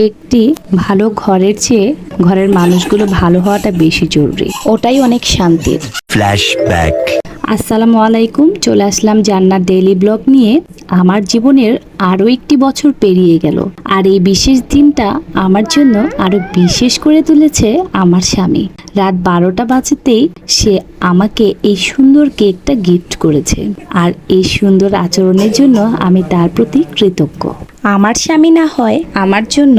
একটি ভালো ঘরের চেয়ে ঘরের মানুষগুলো ভালো হওয়াটা বেশি জরুরি, ওটাই অনেক শান্তির। ফ্ল্যাশব্যাক। আসসালামু আলাইকুম, চলে আসলাম জান্নাত ডেইলি ব্লগ নিয়ে। আমার জীবনের আরও একটি বছর পেরিয়ে গেল, আর এই বিশেষ দিনটা আমার জন্য আরো বিশেষ করে তুলেছে আমার স্বামী। রাত 12টা বাজতেই সে আমাকে এই সুন্দর কেকটা গিফট করেছে, আর এই সুন্দর আচরণের জন্য আমি তার প্রতি কৃতজ্ঞ। আমার স্বামী না হয় আমার জন্য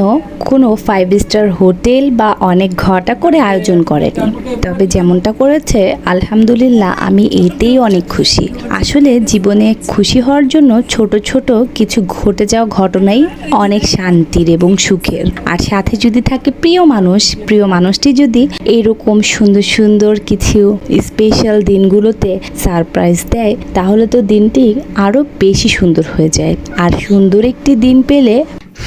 কোনো 5 স্টার হোটেল বা অনেক ঘটা করে আয়োজন করেনি, তবে যেমনটা করেছে আলহামদুলিল্লাহ আমি এতেই অনেক খুশি। আসলে জীবনে খুশি হওয়ার জন্য ছোট ছোট কিছু ঘটে যাওয়া ঘটনাই অনেক শান্তির এবং সুখের। আর সাথে যদি থাকে প্রিয় মানুষটি যদি এরকম সুন্দর সুন্দর কিছু স্পেশাল দিনগুলোতে সারপ্রাইজ দেয়, তাহলে তো দিনটি আরও বেশি সুন্দর হয়ে যায়। আর সুন্দর একটি দিন পেলে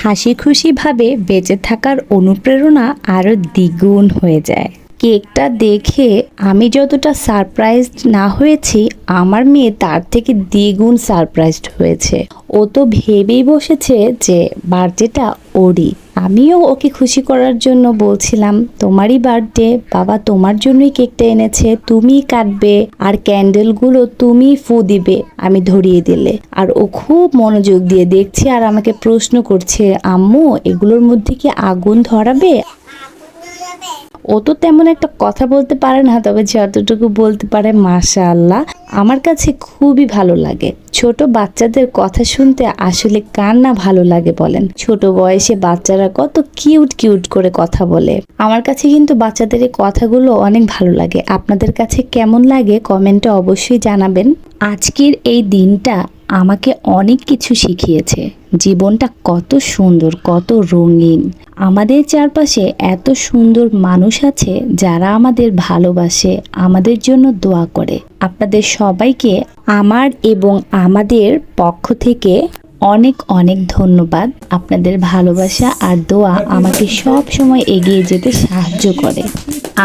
হাসি খুশিভাবে বেঁচে থাকার অনুপ্রেরণা আরও দ্বিগুণ হয়ে যায়। কেকটা দেখে আমি যতটা সারপ্রাইজড না হয়েছি, আমার মেয়ে তার থেকে দ্বিগুণ সারপ্রাইজড হয়েছে। ও তো ভেবেই বসেছে যে বার্থডেটা ওরই। আমিও ওকে খুশি করার জন্য বলছিলাম, তোমারই বার্থডে, বাবা তোমার জন্যই কেকটা এনেছে, তুমিই কাটবে আর ক্যান্ডেলগুলো তুমিই ফু দিবে, আমি ধরিয়ে দিলে। আর ও খুব মনোযোগ দিয়ে দেখছে আর আমাকে প্রশ্ন করছে, আম্মু এগুলোর মধ্যে কি আগুন ধরাবে? ও তো তেমন একটা কথা বলতে পারে না, তবে যতটুকু বলতে পারে মাশাআল্লাহ। আমার কাছে খুবই ভালো লাগে ছোট বাচ্চাদের কথা শুনতে। আসলে কার না ভালো লাগে বলেন? ছোট বয়সে বাচ্চারা কত কিউট কিউট করে কথা বলে। আমার কাছে কিন্তু বাচ্চাদের এই কথাগুলো অনেক ভালো লাগে। আপনাদের কাছে কেমন লাগে কমেন্টে অবশ্যই জানাবেন। আজকের এই দিনটা আমাকে অনেক কিছু শিখিয়েছে। জীবনটা কত সুন্দর, কত রঙিন। আমাদের চারপাশে এত সুন্দর মানুষ আছে যারা আমাদের ভালোবাসে, আমাদের জন্য দোয়া করে। আপনাদের সবাইকে আমার এবং আমাদের পক্ষ থেকে অনেক অনেক ধন্যবাদ। আপনাদের ভালোবাসা আর দোয়া আমাকে সব সময় এগিয়ে যেতে সাহায্য করে।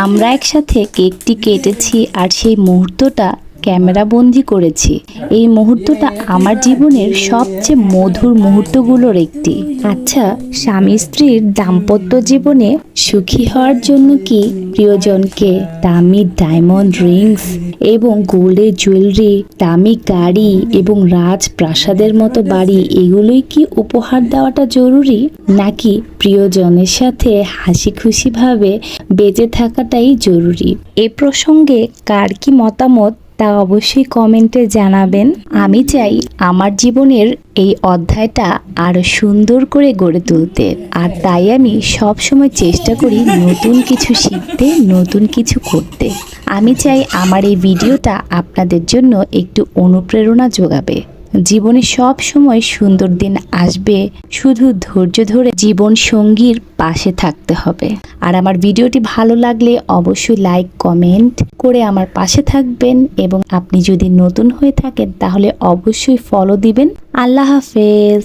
আমরা একসাথে কেকটি কেটেছি আর সেই মুহূর্তটা ক্যামেরা বন্দি করেছি। এই মুহূর্তটা আমার জীবনের সবচেয়ে মধুর মুহূর্তগুলোর একটি। আচ্ছা, স্বামী স্ত্রীর দাম্পত্য জীবনে সুখী হওয়ার জন্য কি প্রিয়জনকে দামি ডায়মন্ড রিংস এবং গোল্ডের জুয়েলারি, দামি গাড়ি এবং রাজপ্রাসাদের মতো বাড়ি এগুলোই কি উপহার দেওয়াটা জরুরি, নাকি প্রিয়জনের সাথে হাসি খুশিভাবে বেঁচে থাকাটাই জরুরি? এ প্রসঙ্গে কার কি মতামত তা অবশ্যই কমেন্টে জানাবেন। আমি চাই আমার জীবনের এই অধ্যায়টা আরো সুন্দর করে গড়ে তুলতে, আর তাই আমি সব সময় চেষ্টা করি নতুন কিছু শিখতে, নতুন কিছু করতে। আমি চাই আমার এই ভিডিওটা আপনাদের জন্য একটু অনুপ্রেরণা যোগাবে। জীবনে সব সময় সুন্দর দিন আসবে, শুধু ধৈর্য ধরে জীবন সঙ্গীর পাশে থাকতে হবে। আর আমার ভিডিওটি ভালো লাগলে অবশ্যই লাইক কমেন্ট করে আমার পাশে থাকবেন, এবং আপনি যদি নতুন হয়ে থাকেন তাহলে অবশ্যই ফলো দিবেন। আল্লাহ হাফেজ।